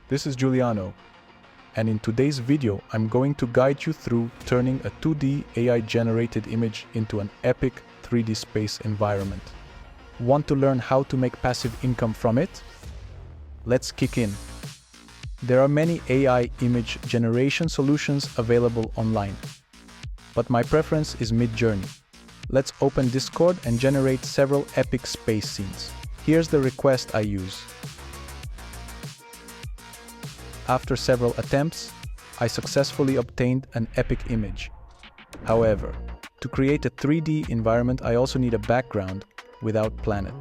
This is Giuliano, and in today's video I'm going to guide you through turning a 2D AI-generated image into an epic 3D space environment. Want to learn how to make passive income from it? Let's kick in. There are many AI image generation solutions available online, but my preference is Midjourney. Let's open Discord and generate several epic space scenes. Here's the request I use. After several attempts, I successfully obtained an epic image. However, to create a 3D environment, I also need a background without planet.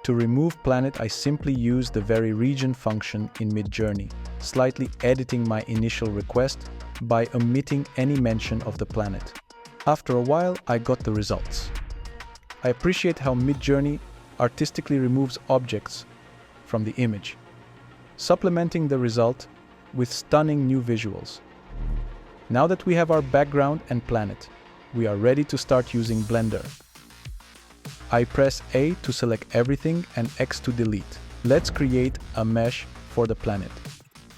To remove planet, I simply use the vary region function in Midjourney, slightly editing my initial request by omitting any mention of the planet. After a while, I got the results. I appreciate how Midjourney artistically removes objects from the image, supplementing the result with stunning new visuals. Now that we have our background and planet, we are ready to start using Blender. I press A to select everything and X to delete. Let's create a mesh for the planet.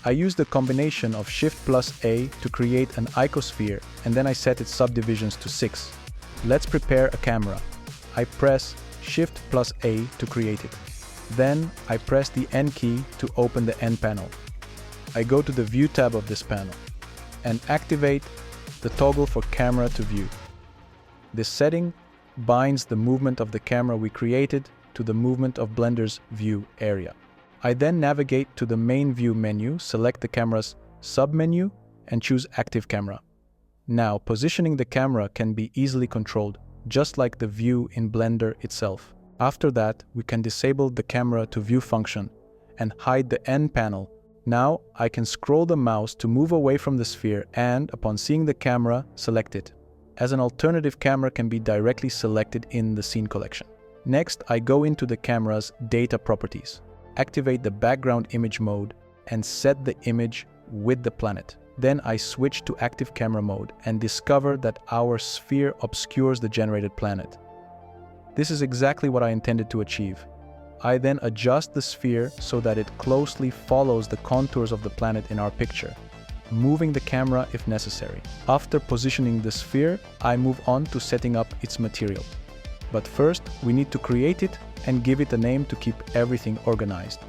I use the combination of Shift plus A to create an icosphere, and then I set its subdivisions to 6. Let's prepare a camera. I press Shift plus A to create it. Then I press the N key to open the N panel. I go to the View tab of this panel and activate the toggle for camera to view. This setting binds the movement of the camera we created to the movement of Blender's view area. I then navigate to the main view menu, select the camera's submenu, and choose Active Camera. Now, positioning the camera can be easily controlled, just like the view in Blender itself. After that, we can disable the camera to view function and hide the N panel. Now, I can scroll the mouse to move away from the sphere and, upon seeing the camera, select it, as an alternative camera can be directly selected in the scene collection. Next, I go into the camera's data properties, activate the background image mode, and set the image with the planet. Then I switch to active camera mode and discover that our sphere obscures the generated planet. This is exactly what I intended to achieve. I then adjust the sphere so that it closely follows the contours of the planet in our picture, moving the camera if necessary. After positioning the sphere, I move on to setting up its material. But first, we need to create it and give it a name to keep everything organized.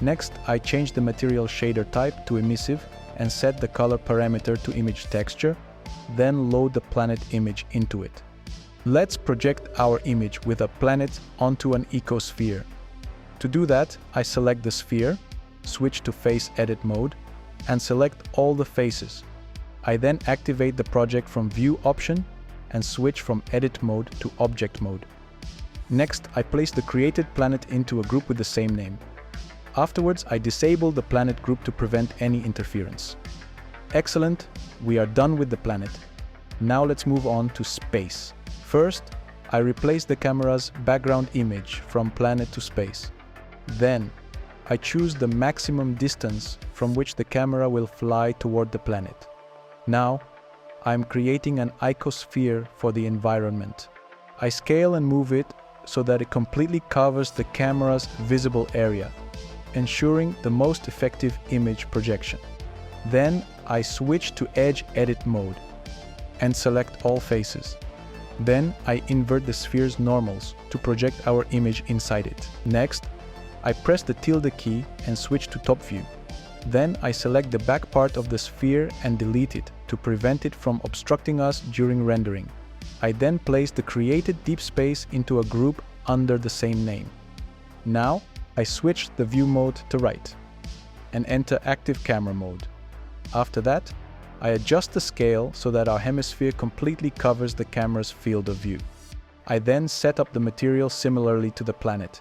Next, I change the material shader type to emissive and set the color parameter to image texture, then load the planet image into it. Let's project our image with a planet onto an ecosphere. To do that, I select the sphere, switch to Face Edit mode, and select all the faces. I then activate the project from View option and switch from Edit mode to Object mode. Next, I place the created planet into a group with the same name. Afterwards, I disable the planet group to prevent any interference. Excellent, we are done with the planet. Now let's move on to space. First, I replace the camera's background image from planet to space. Then, I choose the maximum distance from which the camera will fly toward the planet. Now, I'm creating an icosphere for the environment. I scale and move it so that it completely covers the camera's visible area, ensuring the most effective image projection. Then, I switch to Edge Edit mode and select all faces. Then, I invert the sphere's normals to project our image inside it. Next, I press the tilde key and switch to top view. Then, I select the back part of the sphere and delete it to prevent it from obstructing us during rendering. I then place the created deep space into a group under the same name. Now, I switch the view mode to right and enter active camera mode. After that, I adjust the scale so that our hemisphere completely covers the camera's field of view. I then set up the material similarly to the planet,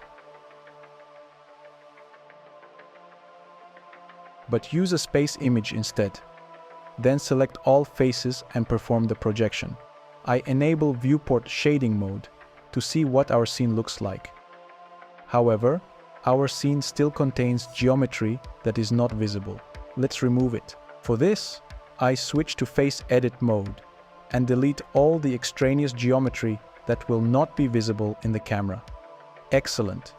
but use a space image instead. Then select all faces and perform the projection. I enable viewport shading mode to see what our scene looks like. However, our scene still contains geometry that is not visible. Let's remove it. For this, I switch to Face Edit mode and delete all the extraneous geometry that will not be visible in the camera. Excellent!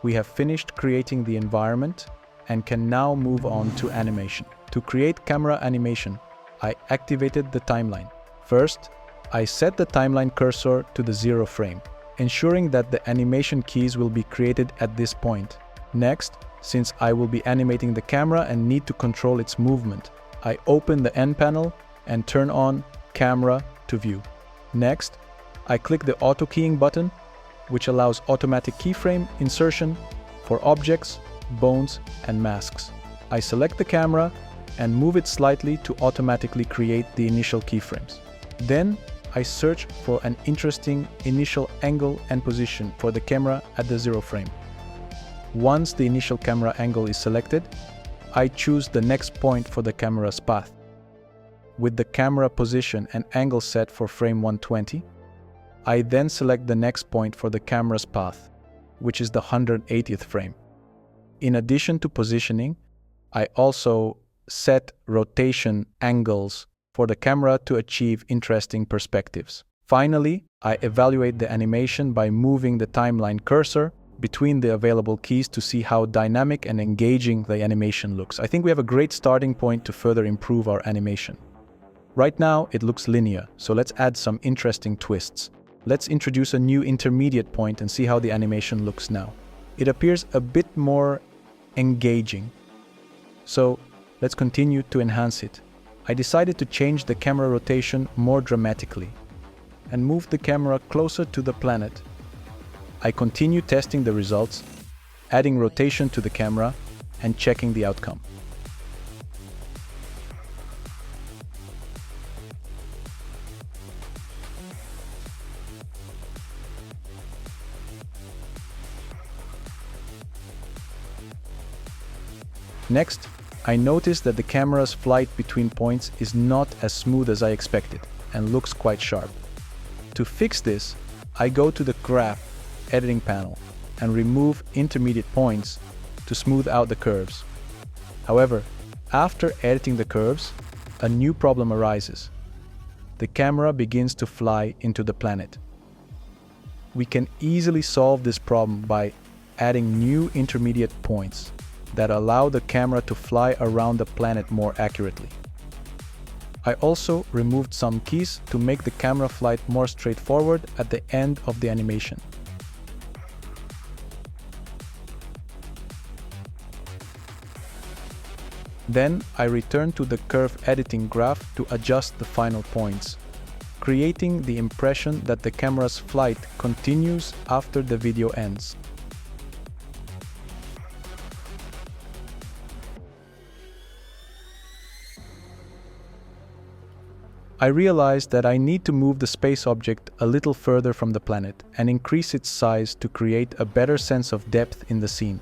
We have finished creating the environment and can now move on to animation. To create camera animation, I activated the timeline. First, I set the timeline cursor to the 0 frame, ensuring that the animation keys will be created at this point. Next, since I will be animating the camera and need to control its movement, I open the N panel and turn on Camera to View. Next, I click the Auto Keying button, which allows automatic keyframe insertion for objects, bones, and masks. I select the camera and move it slightly to automatically create the initial keyframes. Then, I search for an interesting initial angle and position for the camera at the 0 frame. Once the initial camera angle is selected, I choose the next point for the camera's path. With the camera position and angle set for frame 120, I then select the next point for the camera's path, which is the 180th frame. In addition to positioning, I also set rotation angles for the camera to achieve interesting perspectives. Finally, I evaluate the animation by moving the timeline cursor between the available keys to see how dynamic and engaging the animation looks. I think we have a great starting point to further improve our animation. Right now, it looks linear, so let's add some interesting twists. Let's introduce a new intermediate point and see how the animation looks now. It appears a bit more engaging. So let's continue to enhance it. I decided to change the camera rotation more dramatically and move the camera closer to the planet. I continue testing the results, adding rotation to the camera and checking the outcome. Next, I noticed that the camera's flight between points is not as smooth as I expected and looks quite sharp. To fix this, I go to the Graph editing panel and remove intermediate points to smooth out the curves. However, after editing the curves, a new problem arises. The camera begins to fly into the planet. We can easily solve this problem by adding new intermediate points that allow the camera to fly around the planet more accurately. I also removed some keys to make the camera flight more straightforward at the end of the animation. Then I return to the curve editing graph to adjust the final points, creating the impression that the camera's flight continues after the video ends. I realized that I need to move the space object a little further from the planet and increase its size to create a better sense of depth in the scene.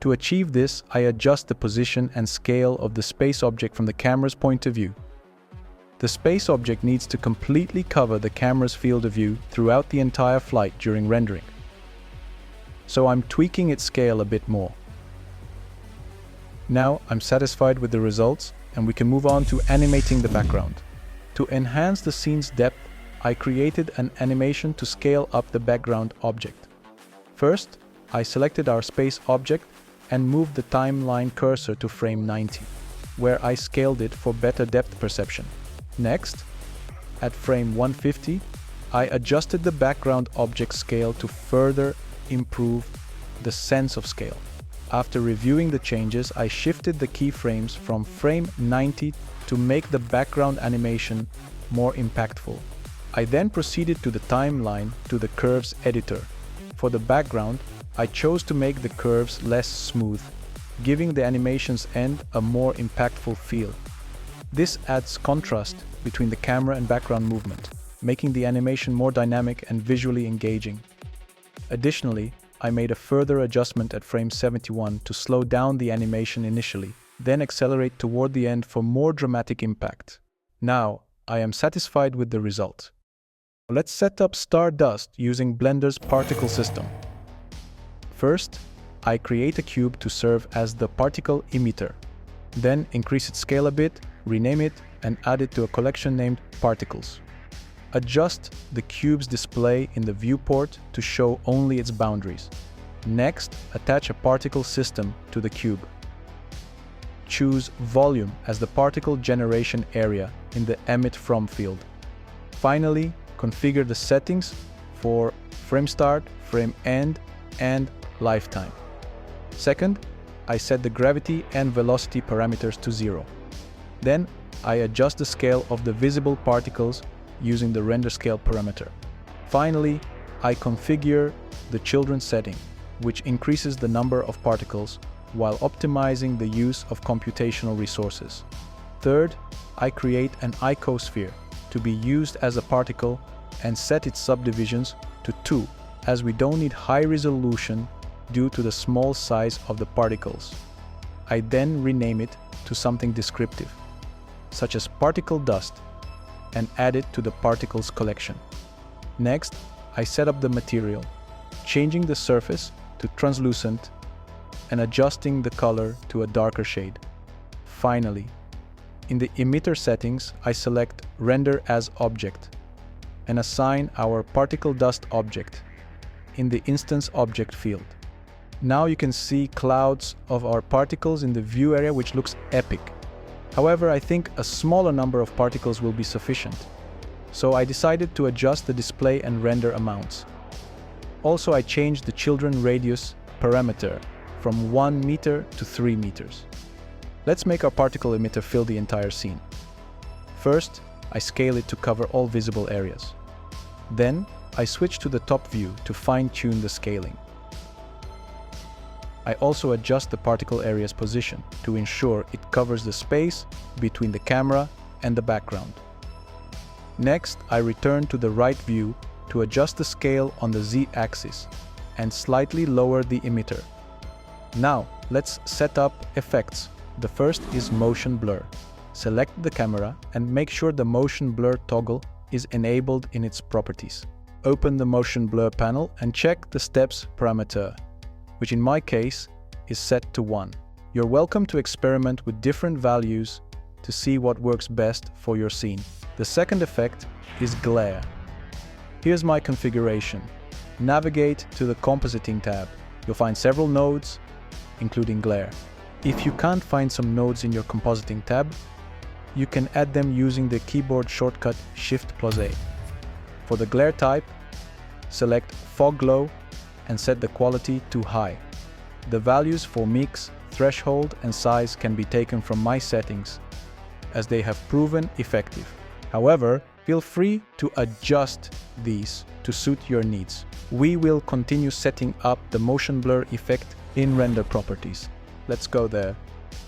To achieve this, I adjust the position and scale of the space object from the camera's point of view. The space object needs to completely cover the camera's field of view throughout the entire flight during rendering. So I'm tweaking its scale a bit more. Now I'm satisfied with the results, and we can move on to animating the background. To enhance the scene's depth, I created an animation to scale up the background object. First, I selected our space object and moved the timeline cursor to frame 90, where I scaled it for better depth perception. Next, at frame 150, I adjusted the background object scale to further improve the sense of scale. After reviewing the changes, I shifted the keyframes from frame 90 to make the background animation more impactful. I then proceeded to the timeline to the curves editor. For the background, I chose to make the curves less smooth, giving the animation's end a more impactful feel. This adds contrast between the camera and background movement, making the animation more dynamic and visually engaging. Additionally, I made a further adjustment at frame 71 to slow down the animation initially, then accelerate toward the end for more dramatic impact. Now, I am satisfied with the result. Let's set up Stardust using Blender's particle system. First, I create a cube to serve as the particle emitter. Then increase its scale a bit, rename it, and add it to a collection named Particles. Adjust the cube's display in the viewport to show only its boundaries. Next, attach a particle system to the cube. Choose Volume as the particle generation area in the Emit From field. Finally, configure the settings for frame start, frame end, and lifetime. Second, I set the gravity and velocity parameters to 0. Then, I adjust the scale of the visible particles using the render scale parameter. Finally, I configure the children setting, which increases the number of particles while optimizing the use of computational resources. Third, I create an icosphere to be used as a particle and set its subdivisions to 2, as we don't need high resolution due to the small size of the particles. I then rename it to something descriptive, such as particle dust, and add it to the particles collection. Next, I set up the material, changing the surface to translucent and adjusting the color to a darker shade. Finally, in the emitter settings, I select Render as Object and assign our particle dust object in the Instance Object field. Now you can see clouds of our particles in the view area, which looks epic. However, I think a smaller number of particles will be sufficient. So I decided to adjust the display and render amounts. Also, I changed the children radius parameter from 1 meter to 3 meters. Let's make our particle emitter fill the entire scene. First, I scale it to cover all visible areas. Then, I switch to the top view to fine-tune the scaling. I also adjust the particle area's position to ensure it covers the space between the camera and the background. Next, I return to the right view to adjust the scale on the Z-axis and slightly lower the emitter. Now, let's set up effects. The first is motion blur. Select the camera and make sure the motion blur toggle is enabled in its properties. Open the motion blur panel and check the steps parameter, which in my case is set to 1. You're welcome to experiment with different values to see what works best for your scene. The second effect is glare. Here's my configuration. Navigate to the Compositing tab. You'll find several nodes, including glare. If you can't find some nodes in your Compositing tab, you can add them using the keyboard shortcut Shift+A. For the glare type, select Fog Glow and set the quality to high. The values for mix, threshold, and size can be taken from my settings, as they have proven effective. However, feel free to adjust these to suit your needs. We will continue setting up the motion blur effect in render properties. Let's go there.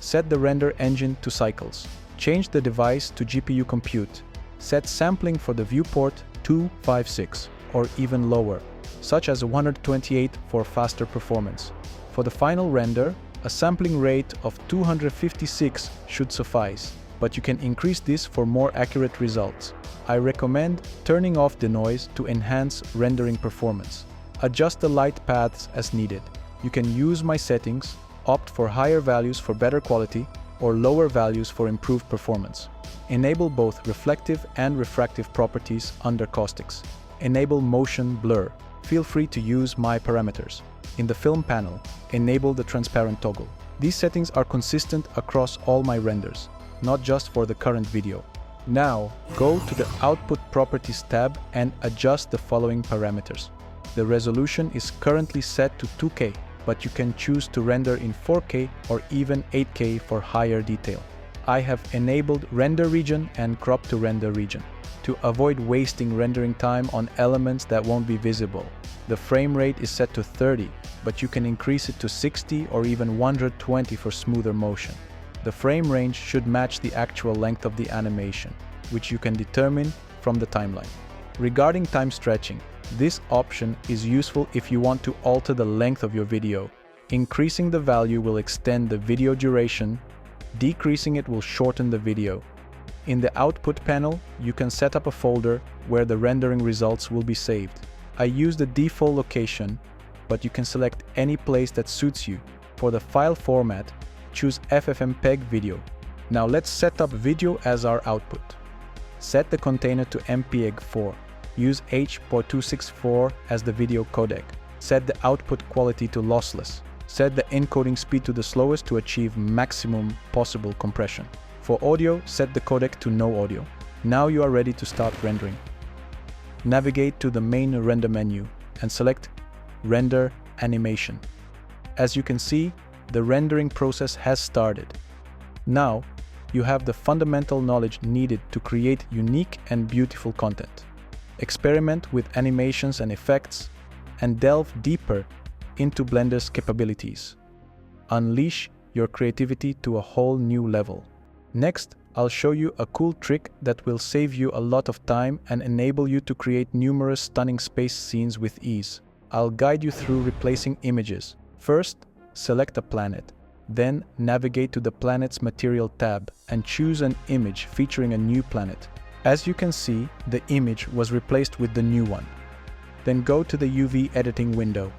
Set the render engine to cycles. Change the device to GPU compute. Set sampling for the viewport 256 or even lower, such as 128 for faster performance. For the final render, a sampling rate of 256 should suffice, but you can increase this for more accurate results. I recommend turning off the noise to enhance rendering performance. Adjust the light paths as needed. You can use my settings, opt for higher values for better quality, or lower values for improved performance. Enable both reflective and refractive properties under caustics. Enable motion blur. Feel free to use my parameters. In the film panel, enable the transparent toggle. These settings are consistent across all my renders, not just for the current video. Now, go to the Output Properties tab and adjust the following parameters. The resolution is currently set to 2K, but you can choose to render in 4K or even 8K for higher detail. I have enabled Render Region and Crop to Render Region to avoid wasting rendering time on elements that won't be visible. The frame rate is set to 30, but you can increase it to 60 or even 120 for smoother motion. The frame range should match the actual length of the animation, which you can determine from the timeline. Regarding time stretching, this option is useful if you want to alter the length of your video. Increasing the value will extend the video duration, decreasing it will shorten the video. In the Output panel, you can set up a folder where the rendering results will be saved. I use the default location, but you can select any place that suits you. For the file format, choose FFmpeg video. Now let's set up video as our output. Set the container to MPEG-4. Use H.264 as the video codec. Set the output quality to lossless. Set the encoding speed to the slowest to achieve maximum possible compression. For audio, set the codec to no audio. Now you are ready to start rendering. Navigate to the main render menu and select Render Animation. As you can see, the rendering process has started. Now, you have the fundamental knowledge needed to create unique and beautiful content. Experiment with animations and effects, and delve deeper into Blender's capabilities. Unleash your creativity to a whole new level. Next, I'll show you a cool trick that will save you a lot of time and enable you to create numerous stunning space scenes with ease. I'll guide you through replacing images. First, select a planet. Then navigate to the Planet's Material tab and choose an image featuring a new planet. As you can see, the image was replaced with the new one. Then go to the UV editing window.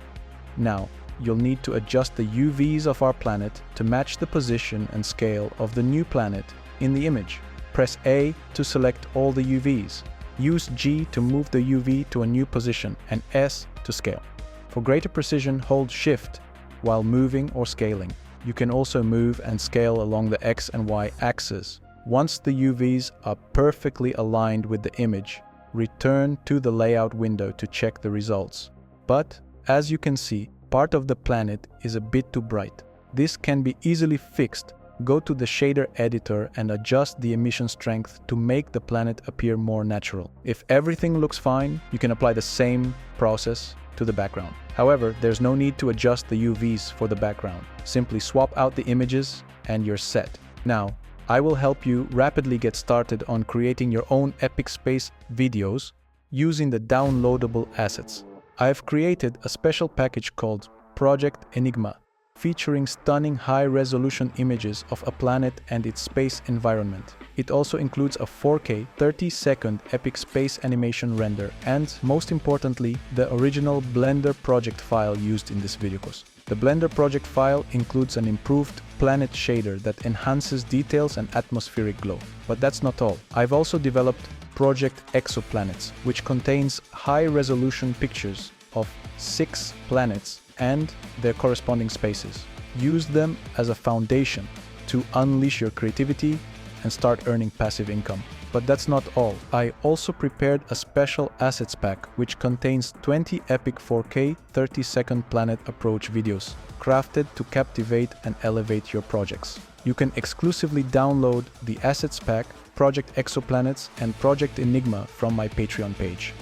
Now, you'll need to adjust the UVs of our planet to match the position and scale of the new planet in the image. Press A to select all the UVs. Use G to move the UV to a new position and S to scale. For greater precision, hold Shift while moving or scaling. You can also move and scale along the X and Y axes. Once the UVs are perfectly aligned with the image, return to the layout window to check the results. But, as you can see, part of the planet is a bit too bright. This can be easily fixed. Go to the shader editor and adjust the emission strength to make the planet appear more natural. If everything looks fine, you can apply the same process to the background. However, there's no need to adjust the UVs for the background. Simply swap out the images and you're set. Now, I will help you rapidly get started on creating your own epic space videos using the downloadable assets. I have created a special package called Project Enigma, featuring stunning high-resolution images of a planet and its space environment. It also includes a 4K 30-second epic space animation render and, most importantly, the original Blender project file used in this video course. The Blender project file includes an improved planet shader that enhances details and atmospheric glow. But that's not all. I've also developed Project Exoplanets, which contains high-resolution pictures of 6 planets and their corresponding spaces. Use them as a foundation to unleash your creativity and start earning passive income. But that's not all. I also prepared a special assets pack which contains 20 epic 4K 30-second planet approach videos, crafted to captivate and elevate your projects. You can exclusively download the assets pack, Project Exoplanets and Project Enigma from my Patreon page.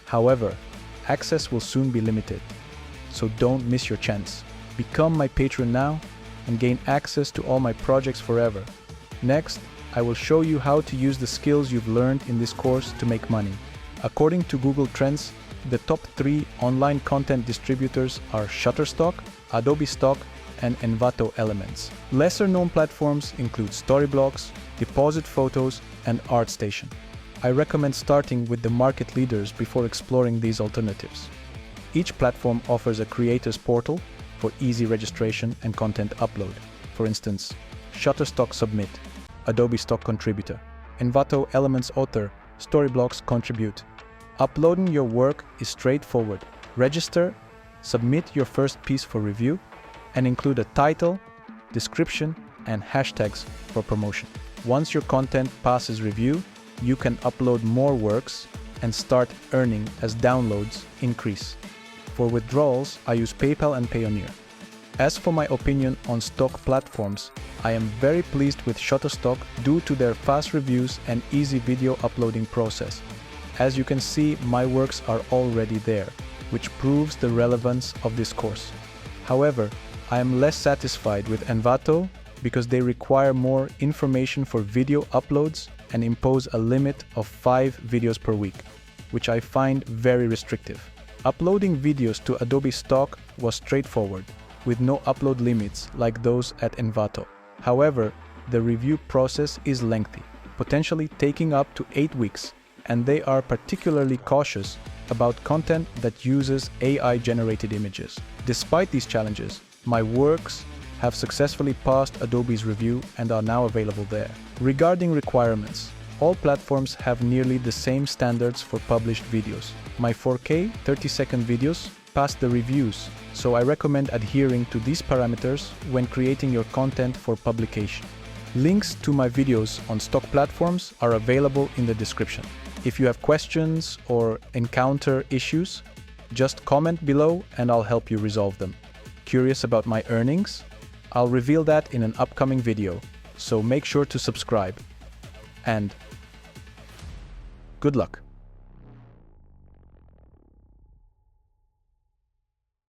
However, access will soon be limited, so don't miss your chance. Become my patron now and gain access to all my projects forever. Next, I will show you how to use the skills you've learned in this course to make money. According to Google Trends, the top 3 online content distributors are Shutterstock, Adobe Stock, and Envato Elements. Lesser-known platforms include Storyblocks, Deposit Photos, and ArtStation. I recommend starting with the market leaders before exploring these alternatives. Each platform offers a creator's portal for easy registration and content upload. For instance, Shutterstock Submit, Adobe Stock Contributor, Envato Elements Author, Storyblocks Contribute. Uploading your work is straightforward. Register, submit your first piece for review, and include a title, description, and hashtags for promotion. Once your content passes review, you can upload more works and start earning as downloads increase. For withdrawals, I use PayPal and Payoneer. As for my opinion on stock platforms, I am very pleased with Shutterstock due to their fast reviews and easy video uploading process. As you can see, my works are already there, which proves the relevance of this course. However, I am less satisfied with Envato because they require more information for video uploads and impose a limit of 5 videos per week, which I find very restrictive. Uploading videos to Adobe Stock was straightforward, with no upload limits like those at Envato. However, the review process is lengthy, potentially taking up to 8 weeks, and they are particularly cautious about content that uses AI-generated images. Despite these challenges, my works have successfully passed Adobe's review and are now available there. Regarding requirements, all platforms have nearly the same standards for published videos. My 4K 30-second videos passed the reviews, so I recommend adhering to these parameters when creating your content for publication. Links to my videos on stock platforms are available in the description. If you have questions or encounter issues, just comment below and I'll help you resolve them. Curious about my earnings? I'll reveal that in an upcoming video, so make sure to subscribe. And good luck!